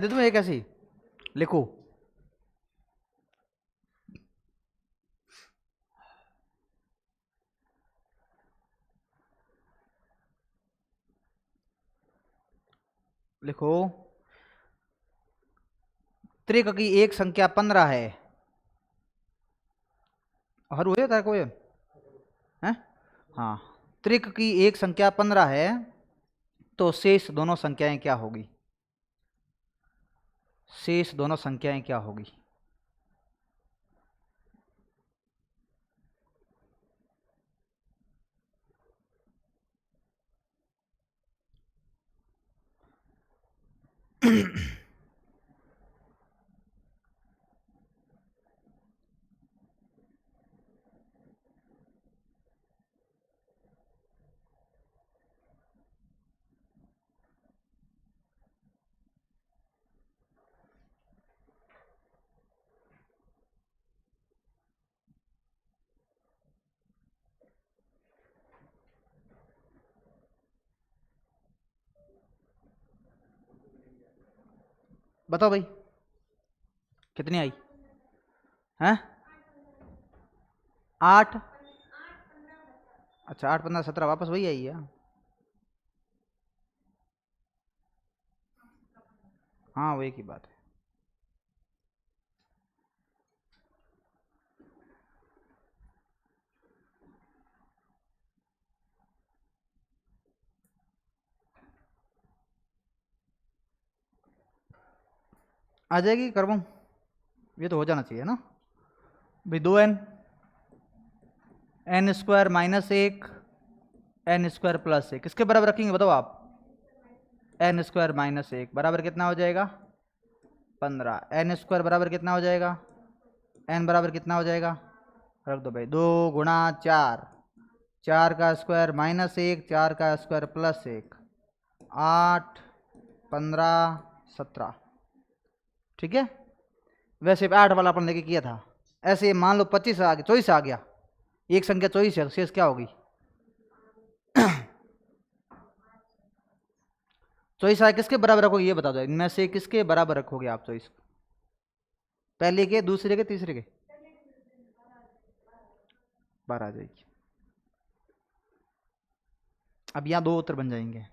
दे दूं एक ऐसी लिखो। लिखो त्रिक की एक संख्या 15 है। हर हो जाता है कोई है? हाँ, त्रिक की एक संख्या 15 है तो शेष दोनों संख्याएं क्या होगी? शेष दोनों संख्याएं क्या होगी? बताओ भाई कितनी आई? हैं? 8। अच्छा 8 15 17 वापस वही आई है। हाँ वही की बात है। आ जाएगी करवाऊँ? ये तो हो जाना चाहिए ना भाई। 2n n square minus 1 n square plus 1 किसके बराबर रखेंगे बताओ आप? n स्क्वायर माइनस 1 बराबर कितना हो जाएगा? 15। n स्क्वायर बराबर कितना हो जाएगा? n बराबर कितना हो जाएगा? रख दो भाई, 2 गुणा 4, 4 का स्क्वायर माइनस 1, 4 का स्क्वायर प्लस 1, 8 15 17। ठीक है, वैसे 8 वाला अपन लेके किया था। ऐसे मान लो 25 आ गया, 24 आ गया, एक संख्या 24 है, शेष क्या होगी? 24 आया किसके बराबर रखोगे ये बता दो, इनमें से किसके बराबर रखोगे आप 24? पहले के, दूसरे के, तीसरे के? 12 आ जाएगी। अब यहाँ दो उत्तर बन जाएंगे।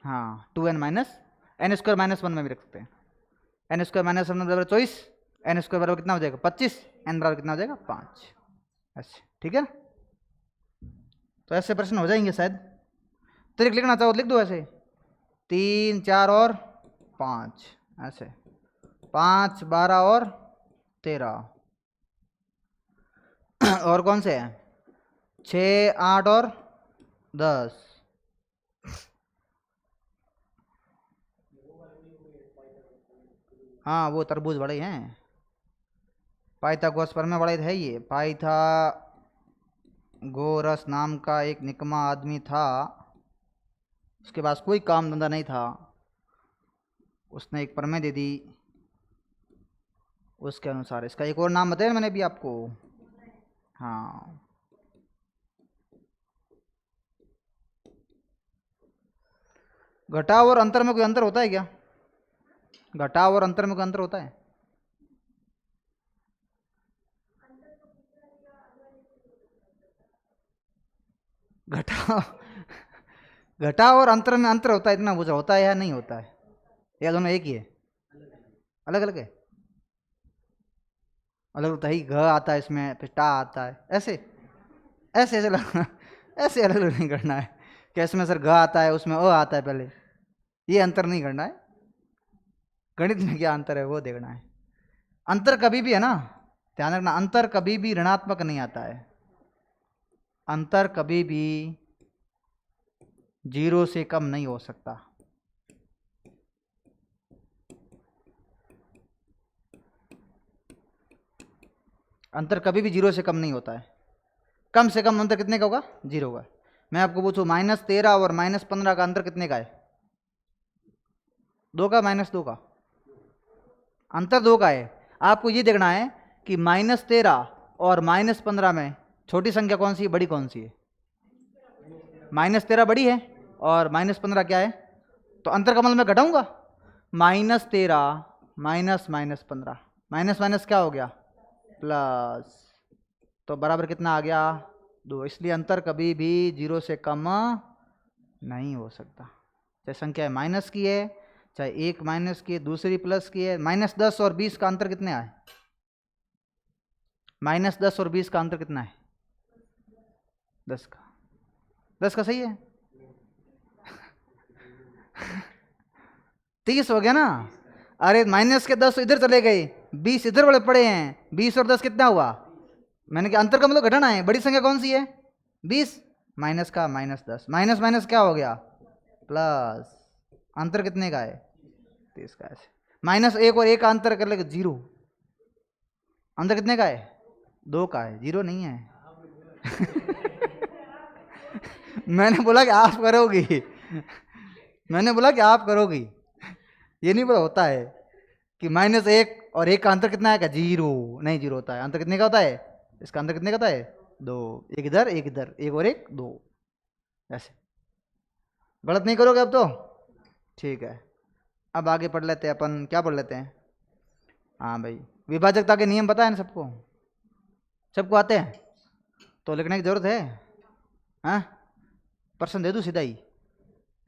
हाँ 2n minus n square minus 1 में भी रख सकते हैं। n स्क्वायर माइनस 1 बराबर 24, n स्क्वायर बराबर कितना हो जाएगा? 25, n बराबर कितना हो जाएगा? 5। ऐसे ठीक है, तो ऐसे प्रश्न हो जाएंगे शायद। त्रिक लिखना चाहो तो लिख दो ऐसे, 3 4 और 5, ऐसे 5 12 और 13। और कौन से हैं? 6 8 और 10। हाँ वो तरबूज बड़े हैं, पाइथागोरस पर में बड़े है। ये पाइथागोरस नाम का एक निकम्मा आदमी था, उसके पास कोई काम धंधा नहीं था, उसने एक प्रमेय दे दी, उसके अनुसार इसका एक और नाम बताया मैंने भी आपको। हाँ घटाव और अंतर में कोई अंतर होता है क्या? घटाव और अंतर में कोई अंतर होता है? घटाव घटाव और अंतर में अंतर होता है, इतना पूछा, होता है या नहीं होता है? या दोनों एक ही है? अलग अलग है? अलग होता है, घ आता है इसमें, फिर टा आता है, ऐसे ऐसे ऐसे ऐसे अलग अलग नहीं करना है कि इसमें सर घ आता है उसमें अ आता है, पहले ये अंतर नहीं करना है। गणित में क्या अंतर है वो देखना है। अंतर कभी भी है ना, ध्यान रखना, अंतर कभी भी ऋणात्मक नहीं आता है। अंतर कभी भी 0 से कम नहीं हो सकता। अंतर कभी भी 0 से कम नहीं होता है। कम से कम अंतर कितने का होगा? 0 का। मैं आपको पूछूं -13 और -15 का अंतर कितने का है? 2 का, -2 का? अंतर 2 का है। आपको ये देखना है कि -13 और -15 में छोटी संख्या कौन सी है, बड़ी कौन सी है? -13 बड़ी है और -15 क्या है, तो अंतर का मतलब मैं घटाऊंगा। -13 -15, माइनस माइनस क्या हो गया, प्लस, तो बराबर कितना आ गया, 2। इसलिए अंतर कभी भी 0 से कम नहीं हो सकता। चाहे संख्या माइनस की है, चाहे एक माइनस की है, दूसरी प्लस की है। -10 और 20 का अंतर कितने आए, -10 और 20 का अंतर कितना है, 10 का। 10 का सही है। 30 हो गया ना। अरे माइनस के 10 इधर चले गए, 20 इधर बड़े पड़े हैं। 20 और 10 कितना हुआ, मैंने क्या अंतर का मतलब घटाना है। बड़ी संख्या कौन सी है, 20, माइनस का -10, माइनस माइनस क्या हो गया, प्लस। अंतर कितने का है, 30 का। ऐसे -1 और 1 का अंतर कर लेगा 0। अंतर कितने का है, 2 का है, 0 नहीं है। मैंने बोला कि आप करोगी, मैंने बोला कि आप करोगी। ये नहीं पता होता है कि -1 और 1 का अंतर कितना आएगा, 0 नहीं, 0 होता है। अंतर कितने का होता है, इसका अंतर कितने का होता है, 2। एक इधर एक इधर, 1 और 1 2। ऐसे गलत नहीं करोगे अब तो, ठीक है। अब आगे पढ़ लेते हैं अपन, क्या पढ़ लेते हैं। हाँ भाई, विभाजकता के नियम पता है ना सबको, सबको आते हैं, तो लिखने की जरूरत है। हाँ, प्रश्न दे दूँ सीधा ही,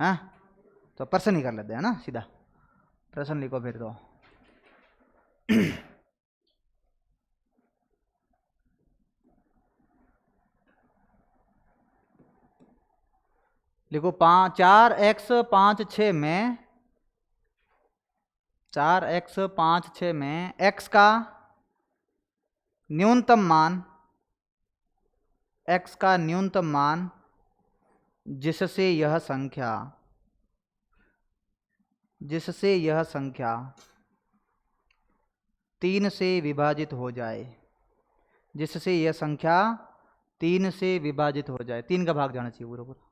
हाँ तो प्रश्न ही कर लेते हैं ना, सीधा प्रश्न लिखो फिर तो। लिखो 4x 5 6 में, 4x 5 6 में x का न्यूनतम मान, x का न्यूनतम मान जिससे यह संख्या, जिससे यह संख्या 3 से विभाजित हो जाए, जिससे यह संख्या 3 से विभाजित हो जाए, 3 का भाग जाना चाहिए पूरा पूरा।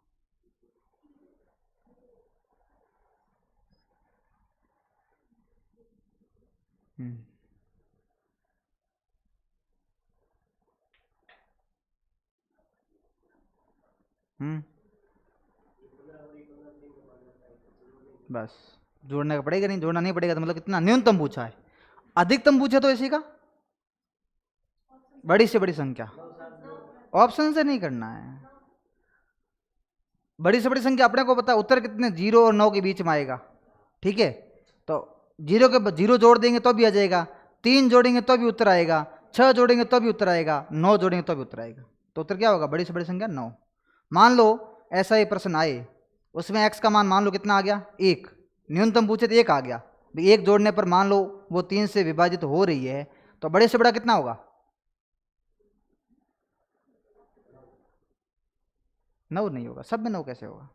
बस जोड़ने का पड़ेगा, नहीं जोड़ना नहीं पड़ेगा तो मतलब कितना न्यूनतम पूछा है, अधिकतम पूछा तो इसी का बड़ी से बड़ी संख्या, ऑप्शन से नहीं करना है। बड़ी से बड़ी संख्या अपने को पता है उत्तर कितने, 0 और 9 के बीच में आएगा, ठीक है। तो 0 के 0 जोड़ देंगे तो भी आ जाएगा, 3 जोड़ेंगे तो भी उत्तर आएगा, 6 जोड़ेंगे तो भी उत्तर आएगा, 9 जोड़ेंगे तो भी उत्तर आएगा। तो उत्तर क्या होगा, बड़ी से बड़ी संख्या 9। मान लो ऐसा ही प्रश्न आए, उसमें x का मान मान लो कितना आ गया, 1, न्यूनतम पूछे तो 1 आ गया। 1 जोड़ने पर मान लो वो 3 से विभाजित हो रही है, तो बड़े से बड़ा कितना होगा, 9 नहीं होगा, सब में 9 कैसे होगा।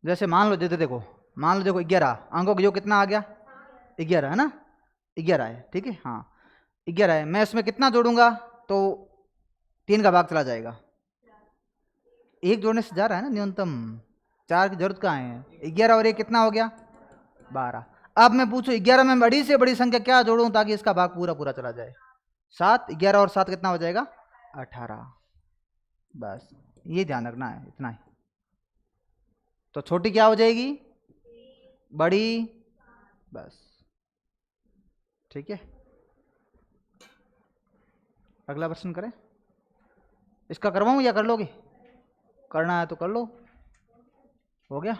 जैसे मान लो देते, देखो मान लो देखो 11 अंकों का योग कितना आ गया, 11 है ना, 11 है, ठीक है। हाँ 11 है, मैं इसमें कितना जोड़ूंगा तो 3 का भाग चला जाएगा, 1 जोड़ने से जा रहा है ना न्यूनतम, 4 की जरूरत कहाँ है। 11 और 1 कितना हो गया, 12। अब मैं पूछूं 11 में बड़ी से बड़ी संख्या क्या जोड़ूं ताकि इसका भाग पूरा पूरा चला जाए, 7। 11 और 7 कितना हो जाएगा, 18। बस ये ध्यान रखना है, इतना ही। तो छोटी क्या हो जाएगी, बड़ी, बस ठीक है। अगला प्रश्न करें, इसका करवाऊं या कर लोगे, करना है तो कर लो। हो गया,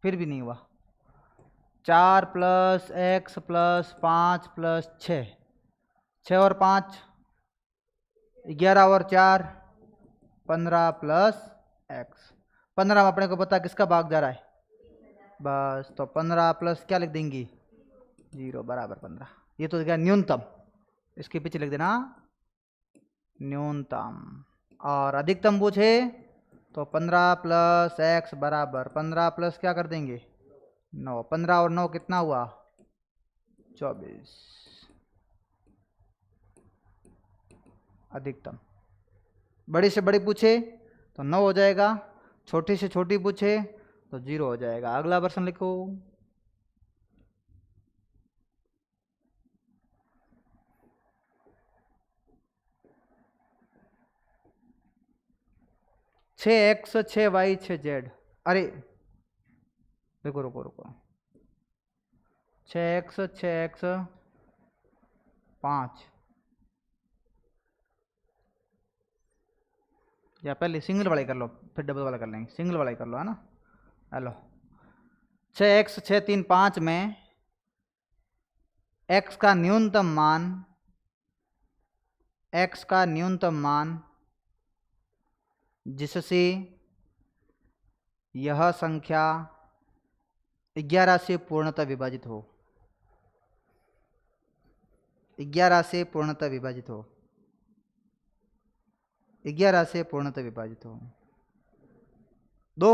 फिर भी नहीं हुआ। 4 + x + 5 + 6, 6 और 5 11 और 4 15 + x। 15 में अपने को पता किसका भाग जा रहा है, बस तो 15 प्लस क्या लिख देंगी, 0 बराबर 15। ये तो क्या न्यूनतम, इसके पीछे लिख देना न्यूनतम। और अधिकतम पूछे तो 15 + x बराबर 15 प्लस क्या कर देंगे 9, 15 और 9 कितना हुआ, 24। अधिकतम, बड़ी से बड़ी पूछे तो 9 हो जाएगा, छोटी से छोटी पूछे तो 0 हो जाएगा। अगला प्रश्न लिखो, 6x 6y 6z, अरे रुको रुको रुको, 6x 6x 5, या पहले सिंगल वाला कर लो फिर डबल वाला कर लेंगे, सिंगल वाला कर लो है ना। हेलो 6x 6 3 5 में x का न्यूनतम मान, x का न्यूनतम मान जिससे यह संख्या 11 से पूर्णतः विभाजित हो, 11 से पूर्णतः विभाजित हो, 11 से पूर्णतः विभाजित हो। 2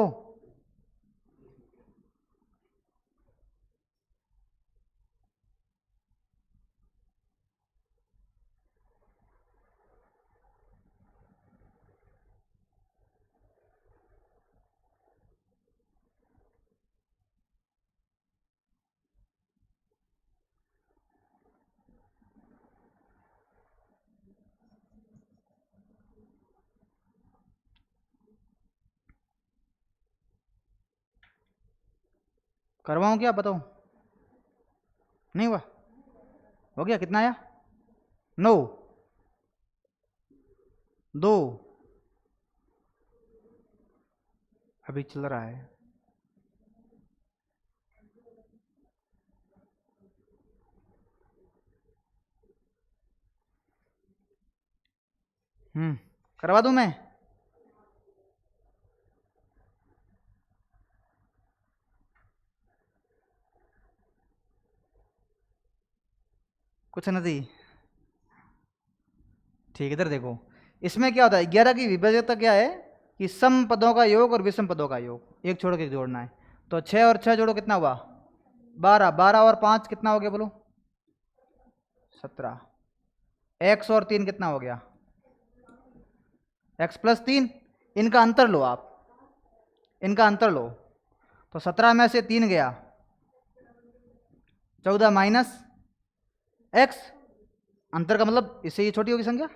करवाऊँ क्या, बताओ? नहीं हुआ? हो गया? कितना आया? 9 2 अभी चल रहा है। करवा दूं मैं? कुछ नहीं, ठीक, इधर देखो, इसमें क्या होता है, 11 की विभाज्यता क्या है कि सम पदों का योग और विषम पदों का योग, एक छोड़ के जोड़ना है। तो 6 और 6 जोड़ो कितना हुआ? 12, 12 और 5 कितना हो गया बोलो? 17। x और 3 कितना हो गया? x प्लस 3, इनका अंतर लो आप, इनका अंतर लो, तो 17 में से 3 गया, 14 माइनस x, अंतर का मतलब इससे ये छोटी होगी संख्या,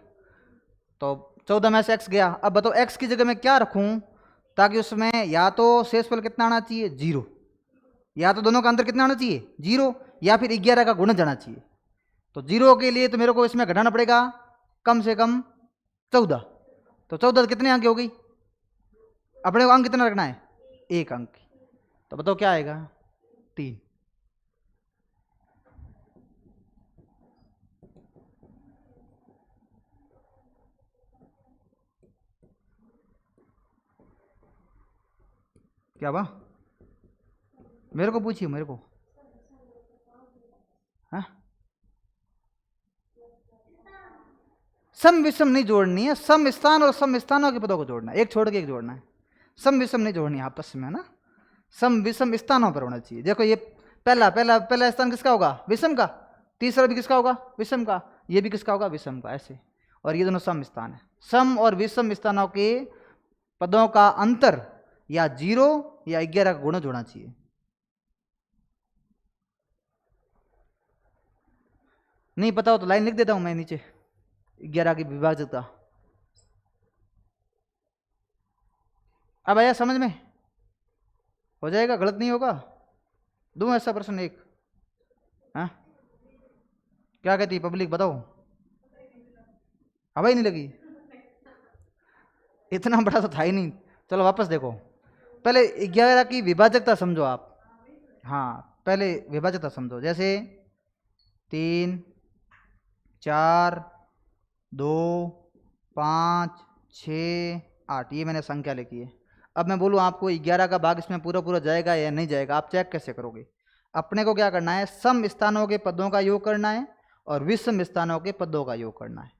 तो 14 में से x गया। अब बताओ x की जगह मैं क्या रखूं ताकि उसमें या तो शेषफल कितना आना चाहिए? 0, या तो दोनों का अंतर कितना आना चाहिए? 0, या फिर 11 का गुणज आना चाहिए। तो 0 के लिए तो मेरे को इसमें घटाना पड़ेगा कम से कम 14, तो 14 कितने अंक हो गई? अपने को अंक कितना रखना है? 1 अंक, तो बताओ क्या आएगा? 3। क्या हुआ? मेरे को पूछिए, मेरे को। हाँ, सम विषम नहीं जोड़नी है, सम स्थान और सम स्थानों के पदों को जोड़ना है, एक छोड़ के एक जोड़ना है। सम विषम नहीं जोड़नी है आपस में, है ना, सम विषम स्थानों पर होना चाहिए। देखो ये पहला स्थान किसका होगा? विषम का। तीसरा भी किसका होगा? विषम का। ये भी किसका होगा? विषम का, ऐसे। और ये दोनों सम स्थान है। सम और विषम स्थानों के पदों का अंतर या 0 या 11 का गुणज होना चाहिए। नहीं पता हो तो लाइन लिख देता हूं मैं नीचे, 11 की विभाज्यता। अब आया समझ में? हो जाएगा, गलत नहीं होगा? दूं ऐसा प्रश्न एक? हाँ, क्या कहती है पब्लिक, बताओ। हवा ही नहीं लगी, इतना बड़ा तो था ही नहीं। चलो वापस देखो, पहले 11 की विभाजकता समझो आप। हाँ, पहले विभाजकता समझो, जैसे 3 4 2 5 6 8, ये मैंने संख्या लिखी है। अब मैं बोलूँ आपको 11 का भाग इसमें पूरा पूरा जाएगा या नहीं जाएगा, आप चेक कैसे करोगे? अपने को क्या करना है? सम स्थानों के पदों का योग करना है और विषम स्थानों के पदों का योग करना है।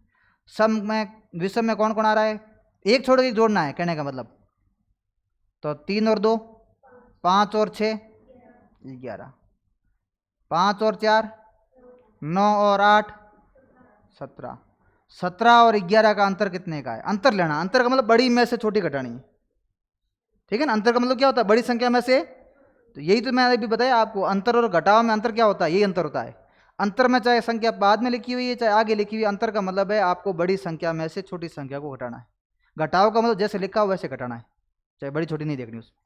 सम में, विषम में कौन कौन आ रहा है? एक छोड़ के जोड़ना है, कहने का मतलब। तो 3 और 2 5 और 6 11, 5 और 4 9 और 8 17, 17 और 11 का अंतर कितने का है? अंतर लेना, अंतर का मतलब बड़ी में से छोटी घटानी है, ठीक है ना। अंतर का मतलब क्या होता है? बड़ी संख्या में से, तो यही तो मैंने अभी बताया आपको, अंतर और घटाव में अंतर क्या होता है? यही अंतर होता है। अंतर में चाहे संख्या बाद में लिखी हुई है चाहे आगे लिखी हुई है, अंतर का मतलब है आपको बड़ी संख्या में से छोटी संख्या को घटाना है। घटाव का मतलब जैसे लिखा हो वैसे घटाना है, चाहे बड़ी छोटी नहीं देखनी उसमें।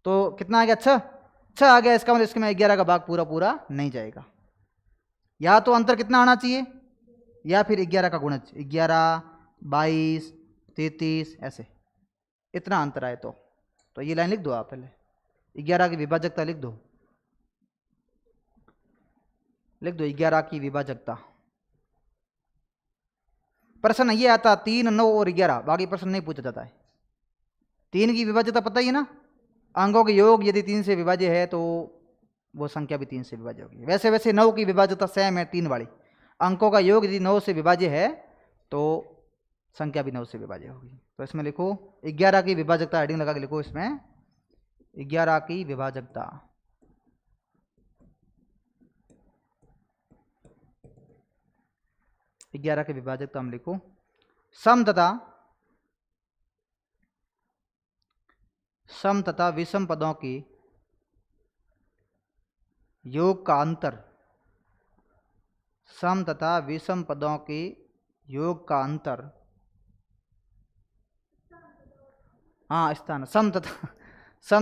तो कितना आ गया, 6। 6 आ गया, इसका मतलब इसके में 11 का भाग पूरा पूरा नहीं जाएगा। या तो अंतर कितना आना चाहिए, या फिर 11 का गुणज, 11, 22, 33 ऐसे, इतना अंतर आए तो ये लाइन लिख दो आप पहले, 11 की विभाजकता लिख दो, लिख दो 11 की विभाजकता। प्रश्न ये आता 3, 9 और 11, बाकी प्रश्न नहीं पूछा जाता है। 3 की विभाज्यता पता ही है ना, अंकों के योग यदि 3 से विभाज्य है तो वो संख्या भी 3 से विभाज्य होगी। वैसे वैसे 9 की विभाज्यता सेम है 3 वाली, अंकों का योग यदि 9 से विभाज्य है तो संख्या भी 9 से विभाज्य होगी। तो इसमें लिखो 11 की विभाजकता, हेडिंग लगा के लिखो इसमें 11 की विभाजकता। ग्यारह की विभाजकता हम लिखो सम तथा विषम पदों की योग का अंतर, सम तथा विषम पदों की योग का अंतर, हाँ स्थान, सम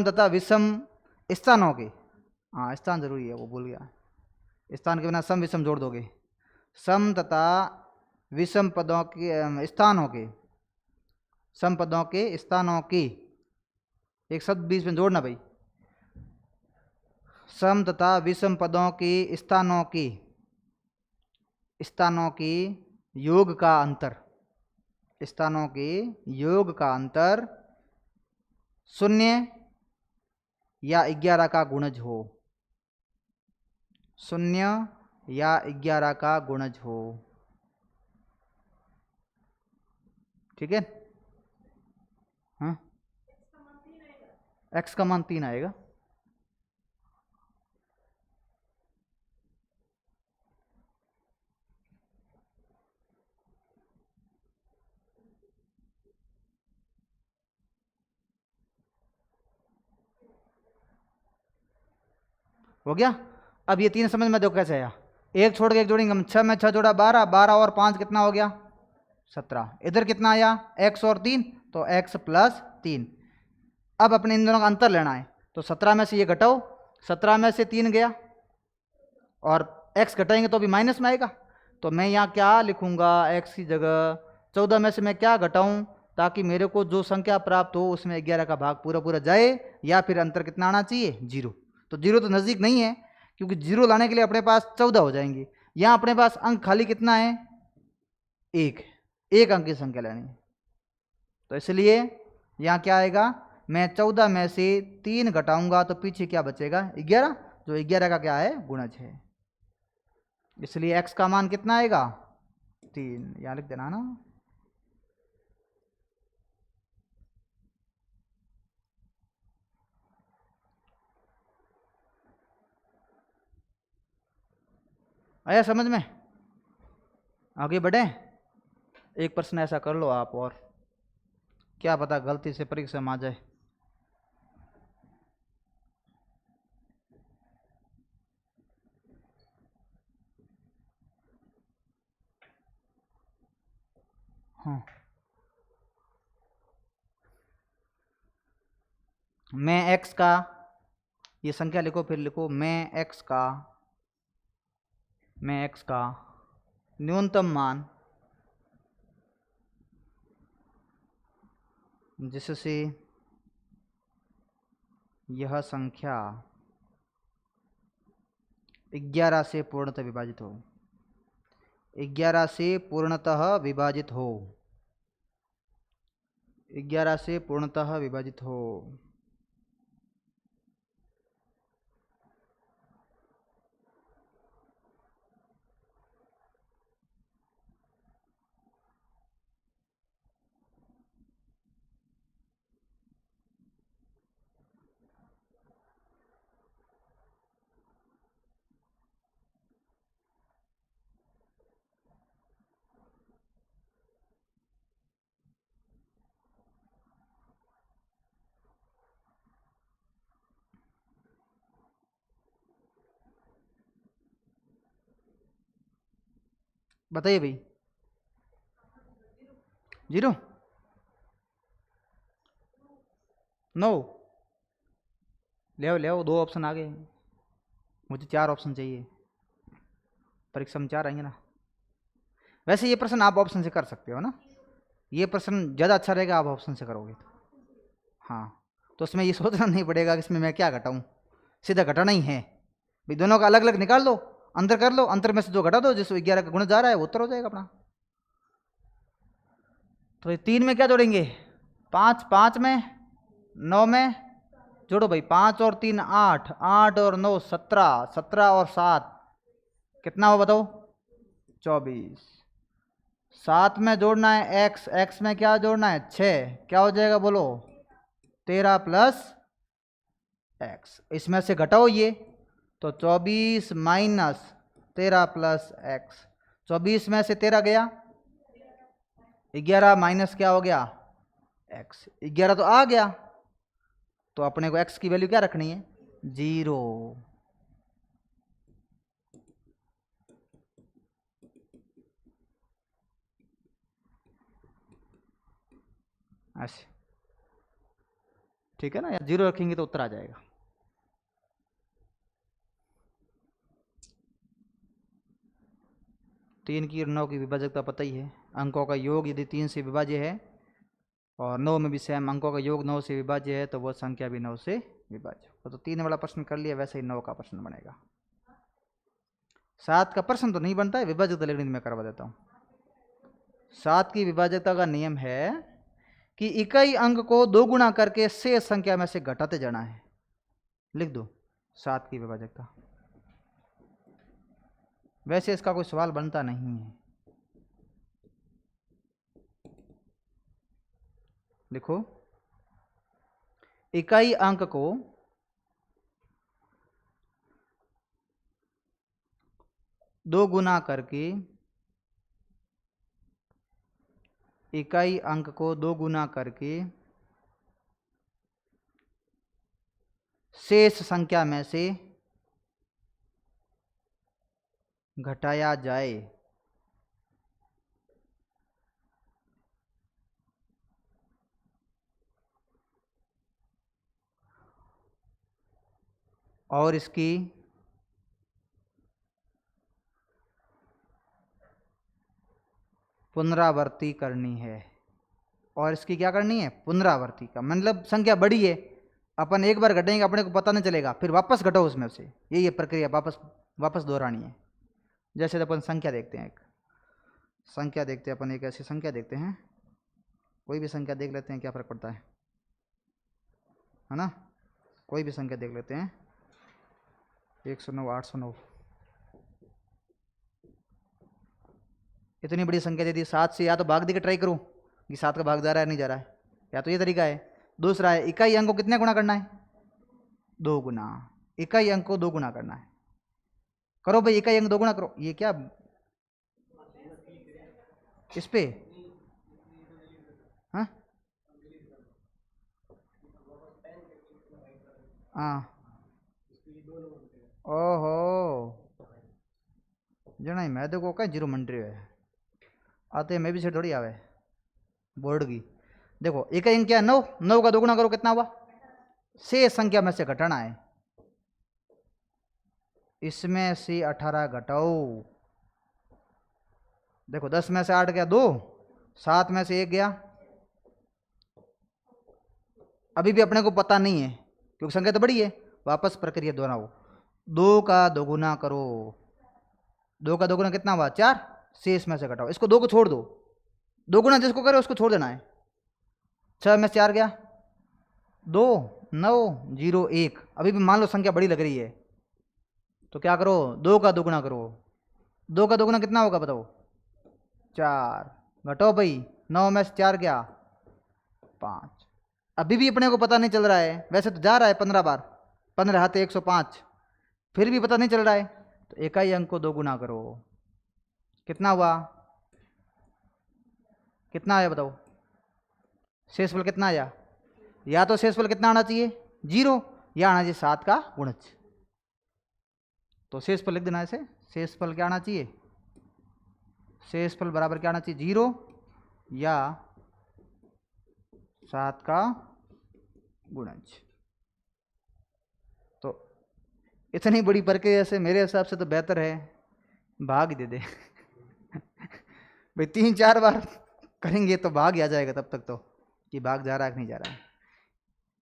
तथा विषम स्थानों के, हाँ स्थान जरूरी है, वो भूल गया, स्थान के बिना सम विषम जोड़ दोगे, सम तथा विषम पदों के स्थानों के, सम पदों के स्थानों की, एक शब्द बीच में जोड़ना भाई, सम तथा विषम पदों की स्थानों की योग का अंतर, स्थानों के योग का अंतर 0 या 11 का गुणज हो, 0 या 11 का गुणज हो, ठीक है। हाँ, x का मान 3 आएगा, हो गया। अब ये 3 समझ में देखो कैसे आया, एक छोड़ के एक जोड़ेंगे हम, 6 में 6 जोड़ा 12, 12 और 5 कितना हो गया 17, इधर कितना आया x और 3, तो x प्लस 3। अब अपने इन दोनों का अंतर लेना है, तो 17 में से ये घटाओ, 17 में से 3 गया और x घटाएंगे तो भी माइनस में आएगा, तो मैं यहाँ क्या लिखूंगा, x की जगह 14 में से मैं क्या घटाऊं, ताकि मेरे को जो संख्या प्राप्त हो उसमें 11 का भाग पूरा पूरा जाए, या फिर अंतर कितना आना चाहिए 0। तो 0 तो नज़दीक नहीं है, क्योंकि 0 लाने के लिए अपने पास 14 हो जाएंगे, यहाँ अपने पास अंक खाली कितना है, एक अंक की संख्या लेनी है, तो इसलिए यहाँ क्या आएगा, मैं 14 में से 3 घटाऊंगा तो पीछे क्या बचेगा 11, जो 11 का क्या है गुणज है, इसलिए x का मान कितना आएगा 3, यहाँ लिख देना ना। आया समझ में, आगे बढ़े। एक प्रश्न ऐसा कर लो आप, और क्या पता गलती से परीक्षा में आ जाए। हाँ, मैं x का, ये संख्या लिखो फिर लिखो मैं x का न्यूनतम मान जिससे यह संख्या 11 से पूर्णतः विभाजित हो, 11 से पूर्णतः विभाजित हो, 11 से पूर्णतः विभाजित हो। बताइए भाई, 0। 9 ले आओ ले आओ, 2 ऑप्शन आ गए, मुझे 4 ऑप्शन चाहिए, परीक्षा में 4 आएंगे ना। वैसे ये प्रश्न आप ऑप्शन से कर सकते हो ना, ये प्रश्न ज़्यादा अच्छा रहेगा आप ऑप्शन से करोगे तो। हाँ, तो उसमें ये सोचना नहीं पड़ेगा कि इसमें मैं क्या घटाऊँ, सीधा घटाना ही है भाई, दोनों का अलग अलग निकाल लो, अंतर कर लो, अंतर में से 2 घटा दो, जिसको 11 का गुणा जा रहा है वो उत्तर हो जाएगा अपना। तो ये 3 में क्या जोड़ेंगे, 5, 5 में, 9 में, जोड़ो भाई, 5 और 3 8, 8 और 9 17, 17 और 7 कितना हो बताओ, 24। 7 में जोड़ना है x, x में क्या जोड़ना है 6, क्या हो जाएगा बोलो, 13 प्लस x, इसमें से घटाओ ये, तो 24 माइनस 13 प्लस x, 24 में से 13 गया, 11 माइनस क्या हो गया x, 11 तो आ गया, तो अपने को x की वैल्यू क्या रखनी है 0। ऐसे ठीक है ना, या 0 रखेंगे तो उत्तर आ जाएगा। तीन की और 9 की विभाजकता पता ही है, अंकों का योग यदि 3 से विभाज्य है और 9 में भी सेम अंकों का योग 9 से विभाज्य है तो वो संख्या भी 9 से विभाज्य हो। तो 3 वाला प्रश्न कर लिया, वैसे ही 9 का प्रश्न बनेगा। 7 का प्रश्न तो नहीं बनता है विभाजकता, लेकिन मैं करवा देता हूँ। 7 की विभाजकता का नियम है कि इकाई अंक को 2 गुना करके शेष संख्या में से घटाते जाना है। लिख दो 7 की विभाजकता, वैसे इसका कोई सवाल बनता नहीं है। लिखो, इकाई अंक को 2 गुना करके, इकाई अंक को 2 गुना करके शेष संख्या में से घटाया जाए। और इसकी पुनरावृत्ति करनी है। और इसकी क्या करनी है पुनरावृत्ति का मतलब संख्या बड़ी है, अपन एक बार घटेंगे अपने को पता नहीं चलेगा, फिर वापस घटो उसमें से, यही प्रक्रिया वापस वापस दोहरानी है। जैसे अपन संख्या देखते हैं, एक संख्या देखते हैं अपन, एक ऐसी संख्या देखते हैं, कोई भी संख्या देख लेते हैं, क्या फर्क पड़ता है ना, कोई भी संख्या देख लेते हैं, 109, 809, इतनी बड़ी संख्या दे दी, 7 से या तो भाग दे के ट्राई करूँ कि 7 का भाग जा रहा है नहीं जा रहा है, या तो ये तरीका है। दूसरा है इकाई अंक को कितने गुना करना है 2 गुना, इकाई अंक को 2 गुना करना है, करो भाई इकाई अंक 2 गुना करो। ये क्या इस पे हाँ ओहो जना मैं देखो कहीं 0 मंट्री है आते मैं भी से थोड़ी आवे बोर्ड की। देखो इकाई अंक क्या 9, 9 का 2 गुना करो कितना हुआ, शेष संख्या में से घटाना है, इसमें से 18 घटाओ। देखो 10 में से 8 गया 2, 7 में से 1 गया, अभी भी अपने को पता नहीं है क्योंकि संख्या तो बड़ी है, वापस प्रक्रिया दोहराओ, 2 का 2 गुना करो, 2 का 2 गुना कितना हुआ 4, शेष में से घटाओ, इसको 2 को छोड़ दो, 2 गुना जिसको करे उसको छोड़ देना है, 6 में से 4 गया 2, 9, 0, 1, अभी भी मान लो संख्या बड़ी लग रही है तो क्या करो 2 का 2 गुना करो, 2 का 2 गुना कितना होगा बताओ 4, घटाओ भाई 9 में से 4 गया 5, अभी भी अपने को पता नहीं चल रहा है, वैसे तो जा रहा है 15 बार, 15 हाथे 105, फिर भी पता नहीं चल रहा है, तो इकाई अंक को 2 गुना करो, कितना हुआ, कितना आया बताओ, शेषफल कितना आया, या तो शेषफल कितना आना चाहिए 0 या आना चाहिए 7 का गुणज, तो शेषफल लिख देना ऐसे, शेषफल क्या आना चाहिए, शेषफल बराबर क्या आना चाहिए 0 या 7 का गुणज। तो इतनी बड़ी प्रक्रिया से मेरे हिसाब से तो बेहतर है भाग ही दे दे। भाई 3-4 बार करेंगे तो भाग ही आ जाएगा तब तक तो, कि भाग जा रहा है कि नहीं जा रहा है।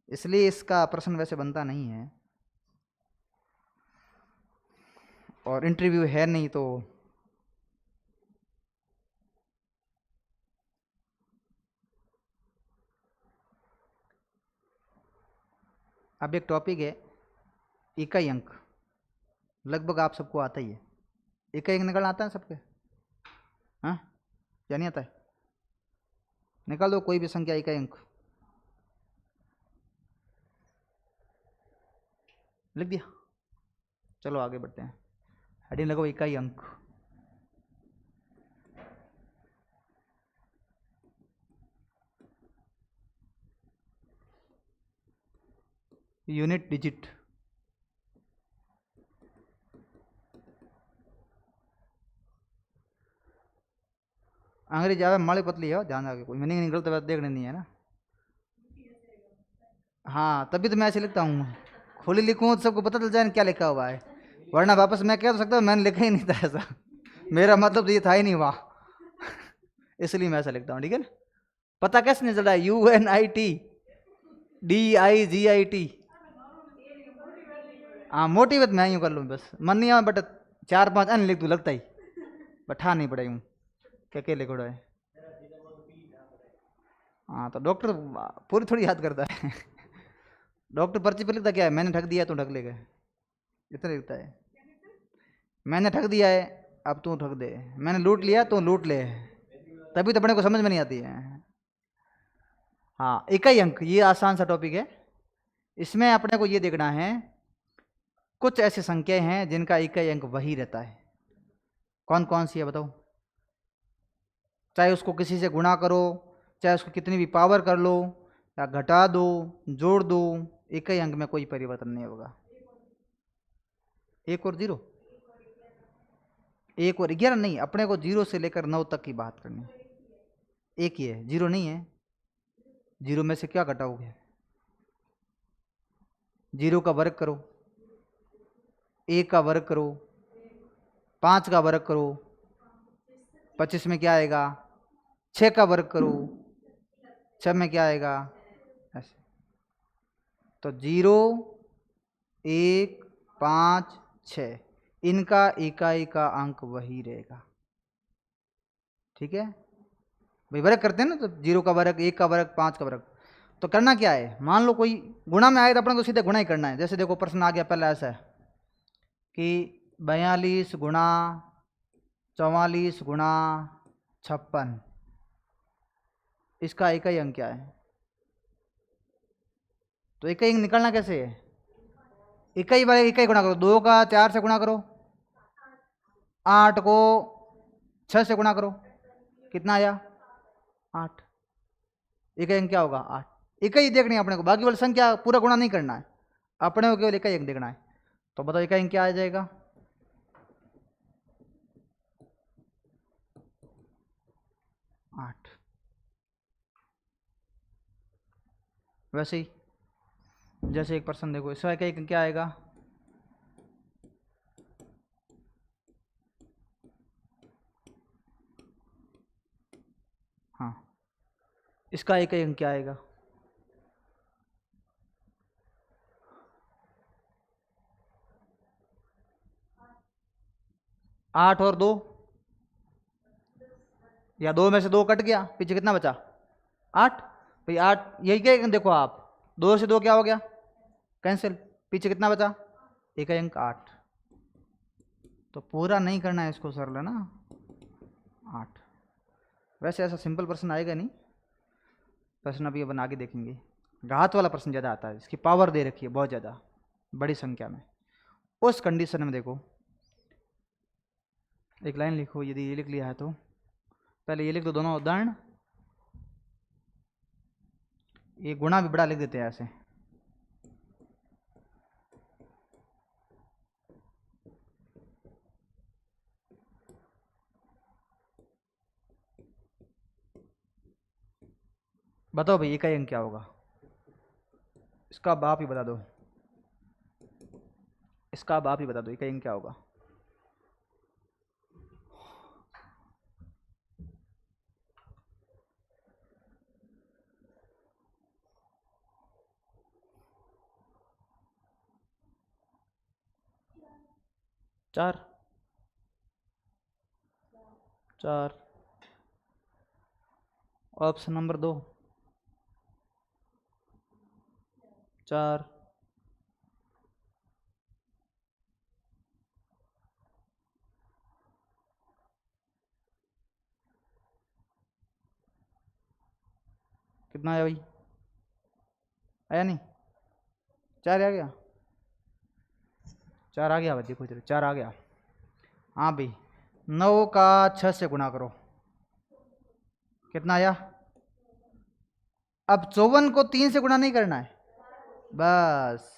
इसलिए इसका प्रश्न वैसे बनता नहीं है, और इंटरव्यू है नहीं तो अब एक टॉपिक है इकाई अंक, लगभग आप सबको आता ही है। इकाई अंक निकालना आता है सबके? हाँ, या नहीं आता है? निकाल दो कोई भी संख्या इकाई अंक। लिख दिया? चलो आगे बढ़ते हैं। हेडिंग लगाओ इकाई अंक। Unit digit. अंग्रेजी आवे माड़ी पतली है, ध्यान रखे, कोई मीनिंग निकलते बात देखने नहीं है ना। हाँ तभी तो मैं ऐसे लिखता हूँ, खुली लिखूँ तो सबको पता चल जाए क्या लिखा हुआ है, वरना वापस मैं कह तो सकता हूँ मैंने लिखा ही नहीं था ऐसा, मेरा मतलब तो ये था ही नहीं वहाँ। इसलिए मैं ऐसा लिखता हूँ, ठीक है ना। पता कैसे नहीं चल रहा है? UNIT DIGIT। हाँ मोटिवेट मैं यूँ कर लूँ बस, मन नहीं आया बट 4-5 अन्य लिख दूँ लगता ही, बट हाँ नहीं पढ़ाई हूँ क्या क्या लिखो है। हाँ तो डॉक्टर पूरी थोड़ी याद करता है। डॉक्टर पर्ची पे लिखता क्या है, मैंने ठग दिया तू ठग ले गए, इतना लिखता है। मैंने ठग दिया है अब तू ठग दे, मैंने लूट लिया तू लूट ले, तभी तो अपने को समझ में नहीं आती है। हाँ इकाई अंक ये आसान सा टॉपिक है, इसमें अपने को ये देखना है कुछ ऐसी संख्याएं हैं जिनका इकाई अंक वही रहता है। कौन कौन सी है बताओ? चाहे उसको किसी से गुणा करो, चाहे उसको कितनी भी पावर कर लो, या घटा दो, जोड़ दो, इकाई अंक में कोई परिवर्तन नहीं होगा। 1 और 0? 1 और 11 नहीं, अपने को 0 से लेकर 9 तक की बात करनी है। एक ही है, 0 नहीं है। 0 में से क्या घटाओगे? 0 का वर्ग करो, 1 का वर्ग करो, 5 का वर्ग करो, 25 में क्या आएगा? 6 का वर्ग करो, 6 में क्या आएगा? ऐसे। तो 0, 1, 5, 6 इनका इकाई का अंक वही रहेगा, ठीक है भाई। वर्ग करते हैं ना, तो 0 का वर्ग, 1 का वर्ग, 5 का वर्ग। तो करना क्या है, मान लो कोई गुणा में आए तो अपने को सीधे गुणा ही करना है। जैसे देखो प्रश्न आ गया पहला ऐसा है कि 42 गुणा 44 गुणा 56, इसका इकाई अंक क्या है? तो इकाई अंक निकालना कैसे है? इकाई वाले इकाई गुणा करो, 2 का 4 से गुणा करो, 8 को 6 से गुणा करो, कितना आया? 8। इकाई अंक क्या होगा? 8। इकाई देखनी है अपने को, बाकी वाली संख्या पूरा गुणा नहीं करना है, अपने को केवल इकाई अंक देखना है। तो बताओ इकाई अंक क्या आ जाएगा? 8। वैसे ही जैसे एक पर्सन देखो, इसका इकाई अंक क्या आएगा? हाँ इसका इकाई अंक क्या आएगा? 8 और 2, या 2 में से 2 कट गया, पीछे कितना बचा? 8। भाई 8 यही क्या देखो आप, 2 से 2 क्या हो गया? कैंसिल, पीछे कितना बचा? इकाई अंक 8। तो पूरा नहीं करना है इसको सरल, है ना। 8। वैसे ऐसा सिंपल प्रश्न आएगा नहीं, प्रश्न अभी अपन आगे देखेंगे। घात वाला प्रश्न ज़्यादा आता है, इसकी पावर दे रखी है बहुत ज़्यादा बड़ी संख्या में। उस कंडीशन में देखो, एक लाइन लिखो, यदि ये लिख लिया है तो पहले ये लिख दो दोनों उदाहरण, ये गुणा भी बड़ा लिख देते हैं ऐसे। बताओ भाई इकाई अंक क्या होगा? इसका बाप ही बता दो, इसका बाप ही बता दो, इकाई अंक क्या होगा। चार, चार। Option number 2 4। कितना आया भाई, आया नहीं, 4 आ गया, 4 आ गया भाई, देखो इधर 4 आ गया। हाँ भाई, 9 का 6 से गुणा करो, कितना आया। अब 54 को 3 से गुणा नहीं करना है, बस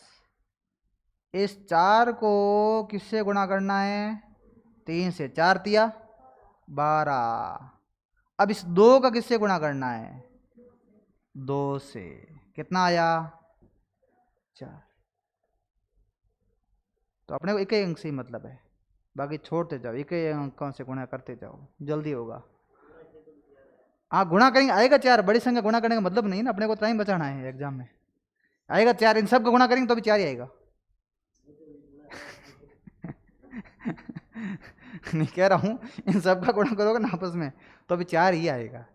इस 4 को किससे गुणा करना है, 3 से। 4 तिया 12। अब इस 2 का किससे गुणा करना है, 2 से। कितना आया, 4। तो अपने को एक ही अंक से ही मतलब है, बाकी छोड़ते जाओ, एक ही अंकों से गुणा करते जाओ, जल्दी होगा। हाँ गुणा करेंगे, आएगा 4, बड़ी संख्या गुणा करने का मतलब नहीं ना, अपने को टाइम बचाना है एग्जाम में। आएगा 4, इन सब का गुणा करेंगे तो भी 4 ही आएगा। नहीं कह रहा हूँ, इन सब का गुणा करोगे ना आपस में तो भी 4 ही आएगा।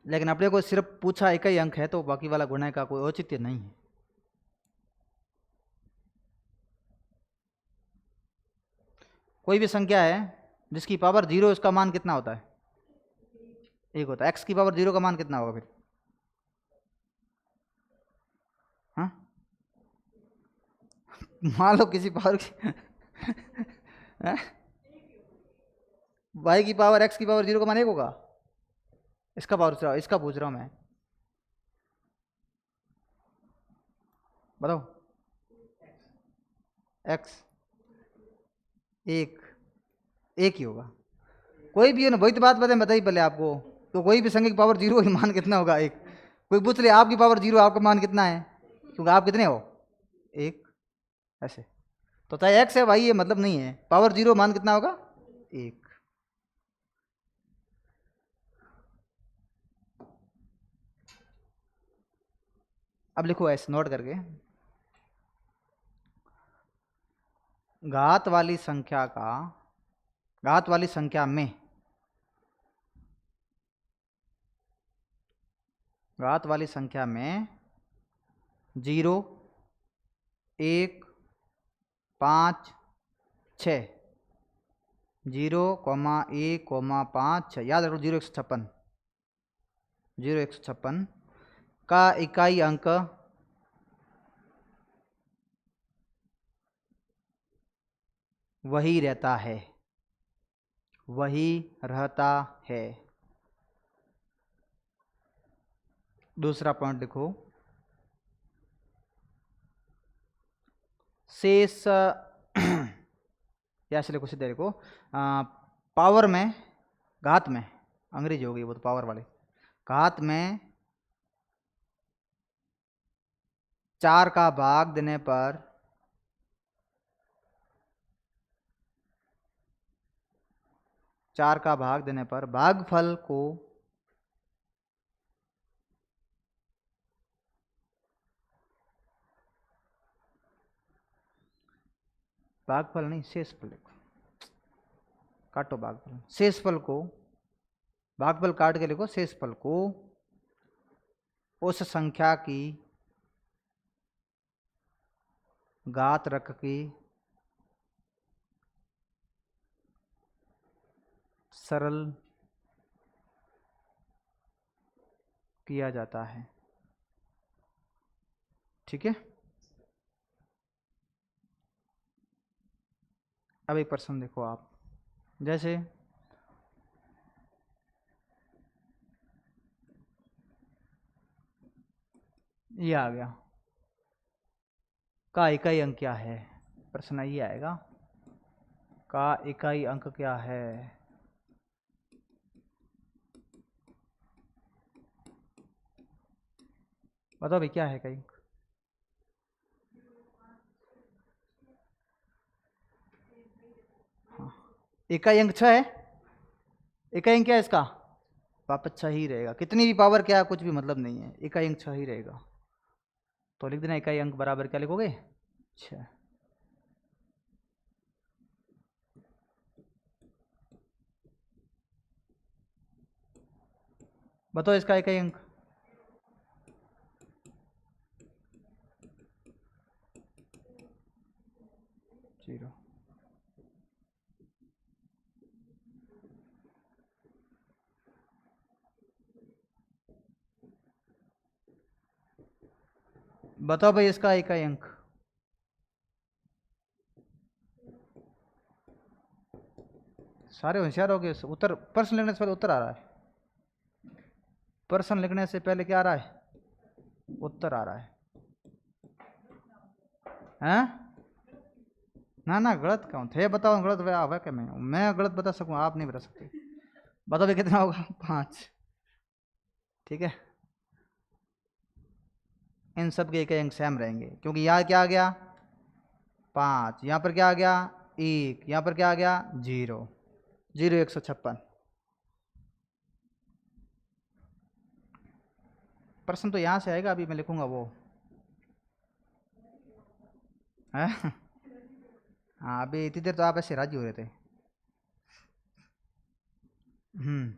लेकिन अपने को सिर्फ पूछा एक ही अंक है, तो बाकी वाला गुणा का कोई औचित्य नहीं है। कोई भी संख्या है जिसकी पावर 0, उसका मान कितना होता है, 1 होता है। x की पावर 0 का मान कितना होगा फिर, हाँ मान लो किसी पावर की y की पावर x की पावर 0 का मान 1 होगा, इसका पावर, इसका पूछ रहा हूँ मैं, बताओ। x 1 ही होगा, कोई भी हो ना, वही तो बात बताइए पहले आपको। तो कोई भी संख्या की पावर 0 की मान कितना होगा, 1। कोई पूछ ले आपकी पावर 0, आपका मान कितना है, क्योंकि आप कितने हो, 1, ऐसे। तो चाहे x है भाई, ये मतलब नहीं है, पावर 0 मान कितना होगा, 1। अब लिखो ऐसे नोट करके, घात वाली संख्या का, घात वाली संख्या में, घात वाली संख्या में 0, 1, 5, 6, 0, 1, 5, 6, याद रखो 0 156, 0 156 का इकाई अंक वही रहता है, वही रहता है। दूसरा पॉइंट लिखो, शेष या से लिखो, सीधे लिखो, पावर में, घात में, अंग्रेजी हो गई वो तो, पावर वाले, घात में 4 का भाग देने पर 4 का भाग देने पर भागफल को भागफल नहीं, शेषफल लिखो, काटो भागफल, शेषफल को, भागफल काट के लिखो, शेषफल को उस संख्या की घात रख के सरल किया जाता है, ठीक है। अब एक प्रश्न देखो आप, जैसे ये आ गया, का इकाई अंक क्या है, प्रश्न ये आएगा, का इकाई अंक क्या है। बताओ भाई क्या है कहीं। हाँ, इकाई अंक 6 है। इकाई अंक क्या है इसका? वापस 6 ही रहेगा, कितनी भी पावर क्या कुछ भी मतलब नहीं है, इकाई अंक 6 ही रहेगा। तो लिख देना इकाई अंक बराबर क्या लिखोगे? 6। बताओ इसका इकाई अंक। 0। बताओ भाई इसका इकाई अंक। सारे होशियार हो गए। उत्तर प्रश्न लिखने से पहले उत्तर आ रहा है। प्रश्न लिखने से पहले क्या आ रहा है? उत्तर आ रहा है। हैं? ना ना, गलत कौन थे? बताओ गलत आवा क्या? मैं गलत बता सकूं, आप नहीं बता सकते। बताओ भाई कितना होगा? 5। ठीक है, इन सब के इकाई अंक सेम रहेंगे क्योंकि यहाँ क्या आ गया? 5। यहाँ पर क्या आ गया? 1। यहाँ पर क्या आ गया? 0। 0 156। प्रश्न तो यहाँ से आएगा, अभी मैं लिखूंगा वो है। हाँ, अभी इतनी देर तो आप ऐसे राजी हो रहे थे। हम्म।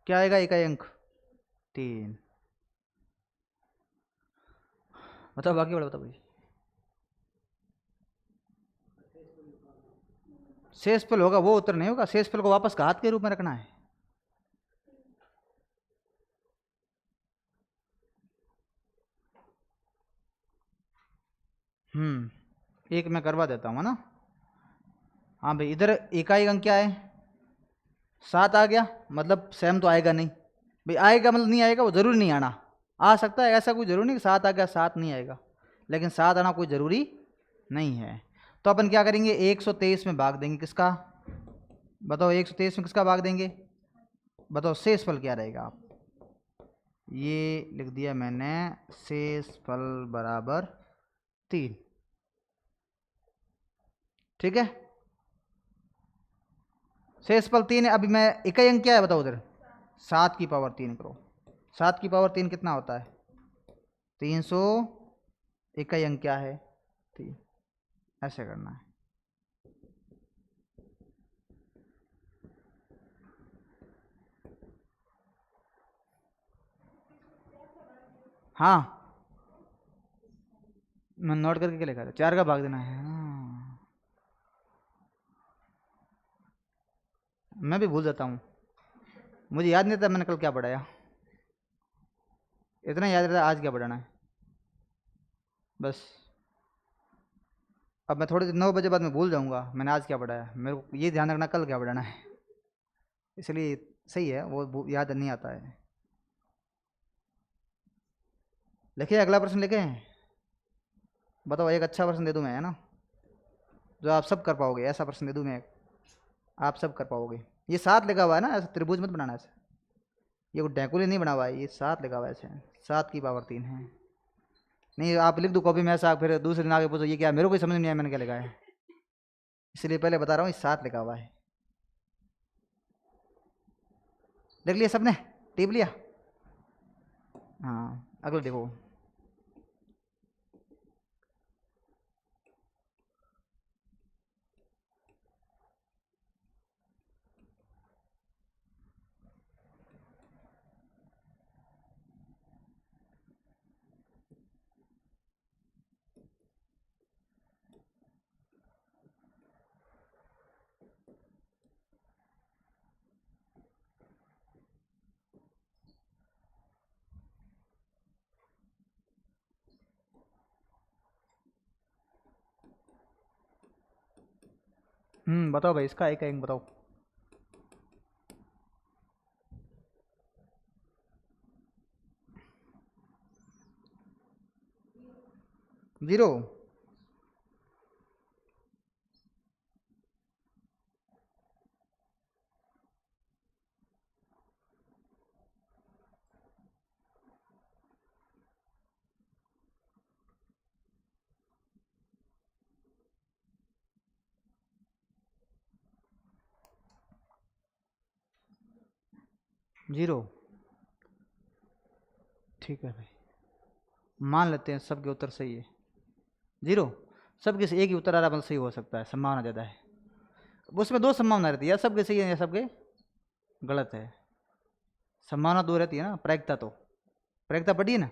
क्या आएगा इकाई अंक? 3। बताओ बाकी बड़ा, बताओ भाई। शेषफल होगा, वो उत्तर नहीं होगा। शेषफल को वापस घात के रूप में रखना है। एक मैं करवा देता हूँ, है ना। हाँ भाई, इधर इकाई अंक क्या है? 7 आ गया, मतलब सेम तो आएगा नहीं भाई। आएगा मतलब नहीं आएगा, वो जरूरी नहीं आना। आ सकता है, ऐसा कोई जरूरी नहीं कि 7 आ गया 7 नहीं आएगा, लेकिन 7 आना कोई ज़रूरी नहीं है। तो अपन क्या करेंगे, 123 में भाग देंगे किसका? बताओ 123 में किसका भाग देंगे? बताओ शेषफल क्या रहेगा? आप ये लिख दिया मैंने, शेषफल बराबर 3। ठीक है, शेषफल 3 है। अभी मैं इकाई अंक क्या है बताओ उधर? 7 की पावर 3 करो। 7 की पावर 3 कितना होता है? 300। इकाई अंक क्या है? 3। ऐसे करना है। हाँ, मैं नोट करके क्या लिखा था? 4 का भाग देना है। हाँ, मैं भी भूल जाता हूँ, मुझे याद नहीं था मैंने कल क्या पढ़ाया। इतना याद रहता आज क्या पढ़ाना है बस। अब मैं थोड़ी देर 9 बजे बाद में भूल जाऊंगा मैंने आज क्या पढ़ाया। मेरे को ये ध्यान रखना कल क्या पढ़ाना है, इसलिए सही है वो याद नहीं आता है। लिखे अगला प्रश्न लिखे हैं। बताओ एक अच्छा प्रश्न दे दूं मैं, है ना, जो आप सब कर पाओगे। ऐसा प्रश्न दे दूं मैं, आप सब कर पाओगे। ये 7 लिखा हुआ है ना, ऐसा त्रिभुज मत बनाना ऐसे। ये कोई डेकुले नहीं बना हुआ है, ये 7 लिखा हुआ है ऐसे। 7 की पावर 3 है। नहीं आप लिख दो कॉपी में ऐसा, फिर दूसरे दिन आगे पूछो ये क्या है, मेरे को समझ नहीं आया मैंने क्या लिखा है। इसलिए पहले बता रहा हूँ, ये 7 लिखा हुआ है। लिख लिया सबने? टिप लिया? हाँ, अगला देखो। बताओ भाई इसका एक बताओ। जीरो। जीरो। ठीक है भाई, मान लेते हैं सबके उत्तर सही है। जीरो, सबके से एक ही उत्तर आ रहा मतलब सही हो सकता है, संभावना ज़्यादा है। उसमें दो संभावना रहती है, या सबके सही है या सबके गलत है। संभावना दो रहती है ना, प्रायिकता तो, प्रायिकता पढ़ी है ना।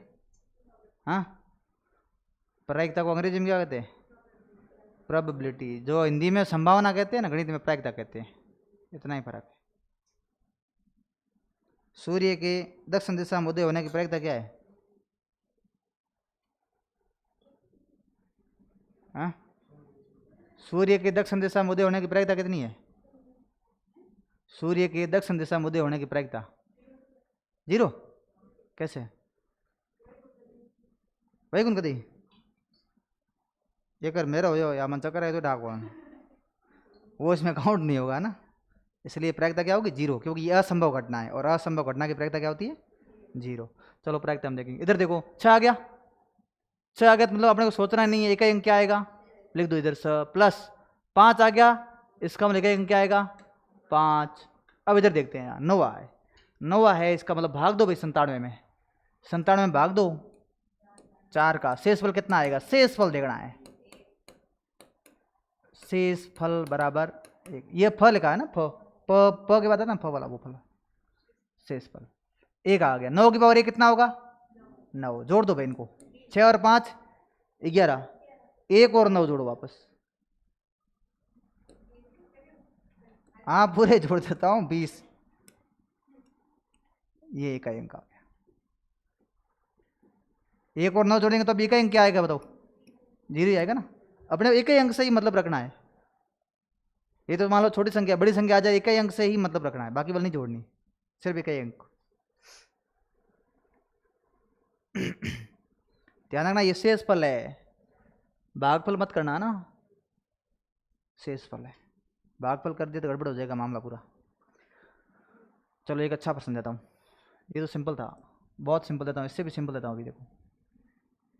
हाँ, प्रायिकता को अंग्रेजी में क्या कहते हैं? प्रोबेबिलिटी। जो हिंदी में संभावना कहते हैं ना, गणित में प्रायिकता कहते हैं। इतना ही फर्क है। सूर्य के दक्षिण दिशा में उदय होने की प्रायिकता क्या है? हाँ, सूर्य के दक्षिण दिशा में उदय होने की प्रायिकता कितनी है? सूर्य के दक्षिण दिशा में उदय होने की प्रायिकता जीरो। कैसे भाई? कौन कदी ये कर मेरा हो या मन चक्कर है तो डाको, वो इसमें काउंट नहीं होगा ना, इसलिए प्रायिकता क्या होगी? जीरो, क्योंकि ये असंभव घटना है और असंभव घटना की प्रायिकता क्या होती है? जीरो। चलो प्रायिकता हम देखेंगे। इधर देखो, 6 आ गया। 6 आ गया तो मतलब अपने को सोचना नहीं है, एक अंक क्या आएगा? लिख दो इधर से प्लस। 5 आ गया, इसका मतलब एक अंक क्या आएगा? 5। अब इधर देखते हैं, यहाँ 9 है। 9 है, इसका मतलब भाग दो भाई 97 में। 97 में भाग दो 4 का, शेष फल कितना आएगा? शेष फल देखना है। शेष फल बराबर एक, ये फल का है ना, प के बाद है ना फ वाला, वो फल शेष फल एक आ गया। 9 की पावर एक कितना होगा? 9। जोड़ दो भाई इनको, 6 और 5 11, एक और 9 जोड़ो वापस। हाँ पूरे जोड़ देता हूँ, 20। ये एक अंक आ गया। एक और 9 जोड़ेंगे तो अब एक अंक क्या आएगा बताओ? जीरो ही आएगा ना। अपने एक ही अंक से ही मतलब रखना है। ये तो मान लो छोटी संख्या, बड़ी संख्या आ जाए, एक ही अंक से ही मतलब रखना है, बाकी वाली नहीं जोड़नी, सिर्फ एक ही अंक। ध्यान रखना, ये शेष फल है, भागफल मत करना ना, शेष फल है। भागफल कर दिया तो गड़बड़ हो जाएगा मामला पूरा। चलो एक अच्छा प्रश्न देता हूँ, ये तो सिंपल था, बहुत सिंपल देता हूँ, इससे भी सिंपल देता हूँ। अभी देखो,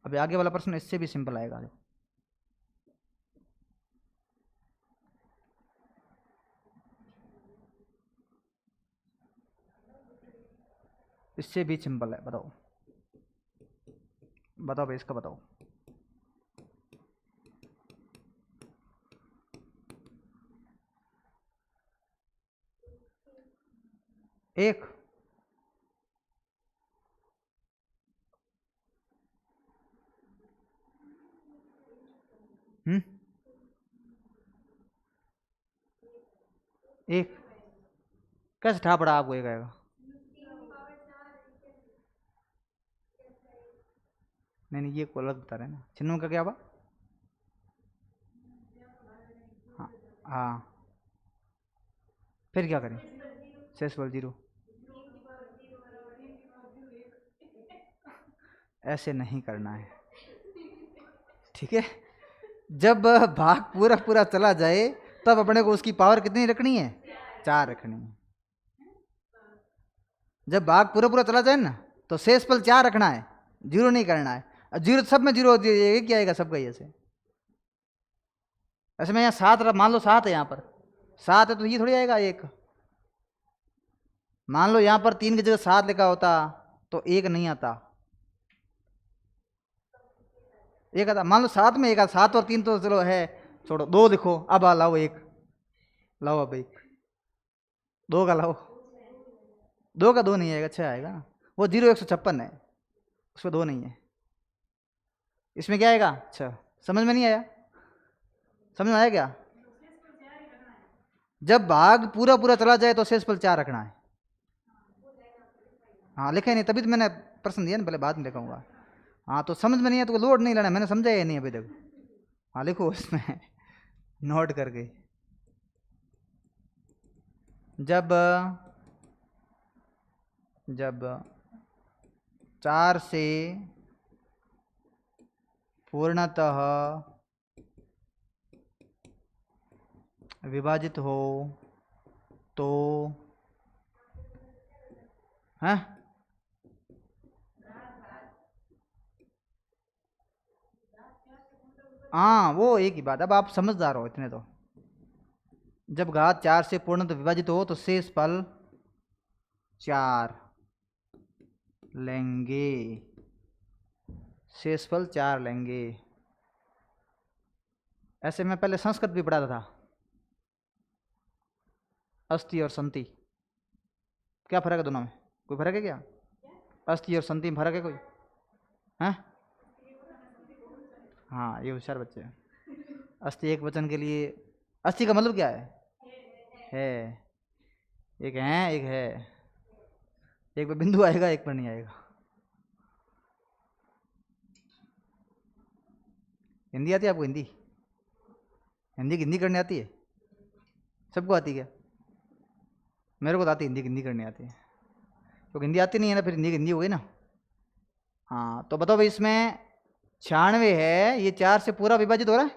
अभी आगे वाला प्रश्न इससे भी सिंपल आएगा। देखो, इससे भी सिंपल है। बताओ बताओ भाई, इसका बताओ। एक एक कैसे ठा पड़ा आपको? एक आएगा? नहीं नहीं, ये को अलग बता रहे हैं ना। चिन्हों का क्या हुआ? हाँ हाँ, फिर क्या करें? शेष फल जीरो। ऐसे नहीं करना है, ठीक है? जब भाग पूरा पूरा चला जाए तब अपने को उसकी पावर कितनी रखनी है? 4 रखनी है। जब भाग पूरा पूरा चला जाए ना तो शेष फल 4 रखना है, जीरो नहीं करना है। जीरो सब में जीरो क्या आएगा सबका? ऐसे ऐसे में यहाँ 7 मान लो 7 है, यहाँ पर 7 है तो ये थोड़ी आएगा एक। मान लो यहाँ पर 3 की जगह 7 लिखा होता तो एक नहीं आता, एक आता। मान लो 7 में एक आता, 7 और 3 तो चलो है, छोड़ो, 2 लिखो। अब लाओ एक, लाओ अब एक, 2 का लाओ। 2 का 2 नहीं आएगा, 6 आएगा ना। वो 0 156 है, उसमें 2 नहीं है। इसमें क्या आएगा? 6। समझ में नहीं आया? समझ में आया क्या? जब भाग पूरा पूरा चला जाए तो शेष फल 4 रखना है। हाँ लिखा ही नहीं, तभी तो मैंने प्रश्न दिया ना, पहले बाद में लिखाऊंगा। हाँ तो समझ में नहीं है तो लोड नहीं लेना, मैंने समझा ही नहीं अभी तक। हाँ लिखो इसमें नोट करके। जब जब 4 से पूर्णतः विभाजित हो तो है हाँ, वो एक ही बात। अब आप समझदार हो इतने तो। जब घात 4 से पूर्णतः विभाजित हो तो शेष फल 4 लेंगे, शेषफल 4 लेंगे। ऐसे मैं पहले संस्कृत भी पढ़ाता था, अस्थि और संति। क्या फर्क है दोनों में? कोई फर्क है क्या? अस्थि और संति में फर्क है कोई? हैं? हाँ, ये होशियार बच्चे हैं। अस्थि एक वचन के लिए, अस्थि का मतलब क्या है? एक है, एक है, एक पे बिंदु आएगा, एक पर नहीं आएगा। हिंदी आती है आपको? हिंदी हिंदी की हिंदी करनी आती है? सबको आती है क्या? मेरे को तो आती है, हिंदी की हिंदी करनी आती है। तो हिंदी आती नहीं है ना, फिर हिंदी की हिंदी हो गई ना। हाँ, तो बताओ भाई, इसमें 96 है, ये 4 से पूरा विभाजित हो रहा है।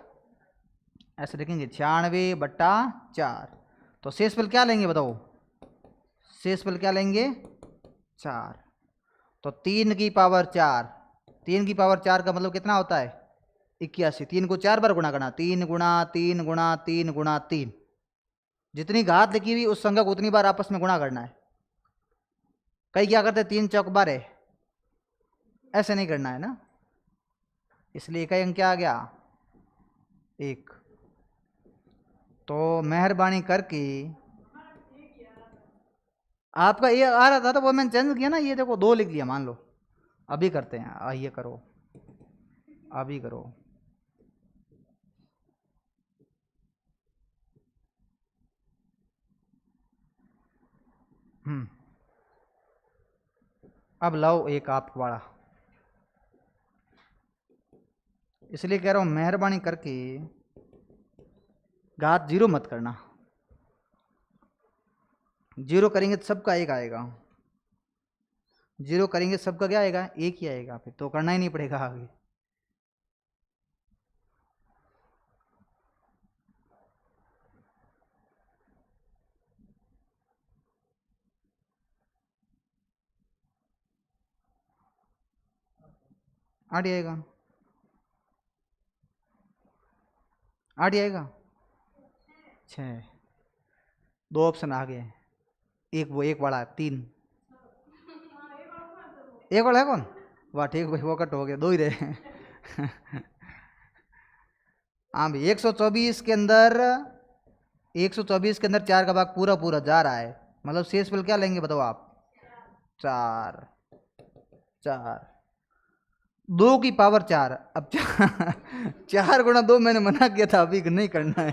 ऐसे लिखेंगे 96/4। तो शेषफल क्या लेंगे बताओ? शेषफल क्या लेंगे? 4। तो 3 की पावर 4, 3 की पावर 4 का मतलब कितना होता है? 81। 3 को 4 बार गुणा करना, 3 गुणा 3 गुणा 3 गुणा 3। जितनी घात लिखी हुई उस संख्या को उतनी बार आपस में गुणा करना है। कई क्या करते हैं, 3 चौक 12, ऐसे नहीं करना है ना। इसलिए इकाई अंक क्या आ गया? 1। तो मेहरबानी करके आपका ये आ रहा था तो वो मैंने चेंज किया ना, ये देखो 2 लिख लिया मान लो। अभी करते हैं, आइए करो, अभी करो। अब लाओ एक आप वाला। इसलिए कह रहा हूं मेहरबानी करके घात 0 मत करना। 0 करेंगे तो सबका 1 आएगा, 0 करेंगे सबका क्या आएगा? 1 ही आएगा। फिर तो करना ही नहीं पड़ेगा आगे। आठ ही आएगा, 8 ही आएगा। 6, 2 ऑप्शन आ गए, एक वो एक वाला 3। एक वाला है कौन? वाह ठीक भाई, वो कट हो गया, 2 ही रहे। हाँ भाई, 124 के अंदर 124 के अंदर 4 का भाग पूरा पूरा जा रहा है, मतलब शेषफल क्या लेंगे बताओ आप? 4। 2 की पावर 4। अब 4 गुणा 2 मैंने मना किया था, अभी नहीं करना है।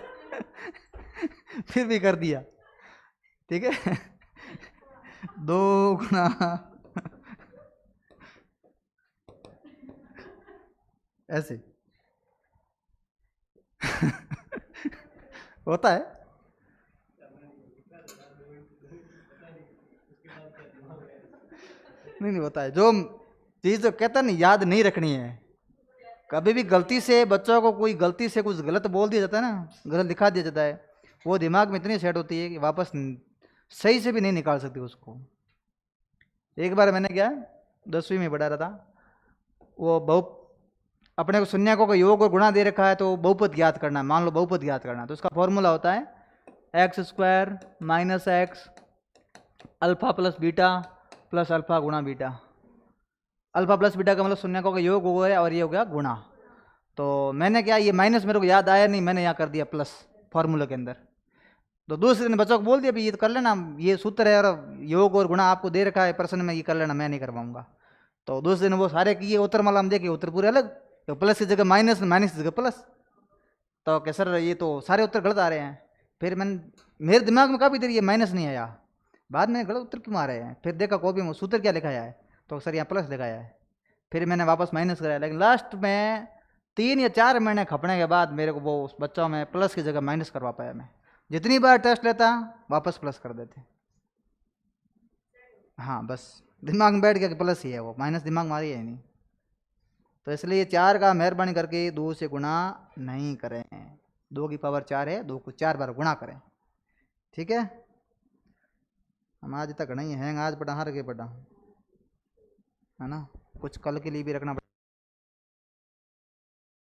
फिर भी कर दिया, ठीक है। 2 गुणा ऐसे होता है। नहीं नहीं होता है, जो चीज तो कहता नहीं याद नहीं रखनी है। कभी भी गलती से बच्चों को कोई गलती से कुछ गलत बोल दिया जाता है ना, गलत दिखा दिया जाता है, वो दिमाग में इतनी सेट होती है कि वापस सही से भी नहीं निकाल सकती उसको। एक बार मैंने क्या 10वीं में पढ़ा रहा था, वो बहु अपने को शून्य को योग और गुणा दे रखा है, तो बहुपद ज्ञात करना है। मान लो बहुपद ज्ञात करना है, तो उसका फॉर्मूला होता है x² - x alpha plus beta plus alpha गुणा बीटा। अल्फा प्लस बीटा का मतलब शून्य का योग हो गया और ये हो गया गुणा। तो मैंने क्या, ये माइनस मेरे को याद आया नहीं, मैंने यहाँ कर दिया प्लस फॉर्मूला के अंदर। तो दूसरे दिन बच्चों को बोल दिया भाई ये तो कर लेना, ये सूत्र है और योग और गुणा आपको दे रखा है प्रश्न में, ये कर लेना, मैं नहीं कर पाऊंगा। तो दूसरे दिन वो सारे किए, उत्तर माला हम देखे, उत्तर पूरे अलग, तो प्लस की जगह माइनस, माइनस की जगह प्लस। तो क्या सर ये तो सारे उत्तर गलत आ रहे हैं। फिर मेरे दिमाग में काफ़ी देर ये माइनस नहीं आया, बाद में गलत उत्तर क्यों आ रहे हैं, फिर देखा कॉपी में सूत्र क्या लिखाया है, तो सर यहाँ प्लस लिखाया है। फिर मैंने वापस माइनस कराया, लेकिन लास्ट में 3 या 4 महीने खपने के बाद मेरे को वो बच्चों में प्लस की जगह माइनस करवा पाया मैं। जितनी बार टेस्ट लेता वापस प्लस कर देते। हाँ बस दिमाग में बैठ गया कि प्लस ही है, वो माइनस दिमाग में आ रही है नहीं। तो इसलिए 4 का मेहरबानी करके 2 से गुणा नहीं करें। 2 की पावर 4 है, 2 को 4 बार गुणा करें। ठीक है, हम आज तक नहीं हैंग, आज पढ़ा हर के पढ़ा, है ना, कुछ कल के लिए भी रखना।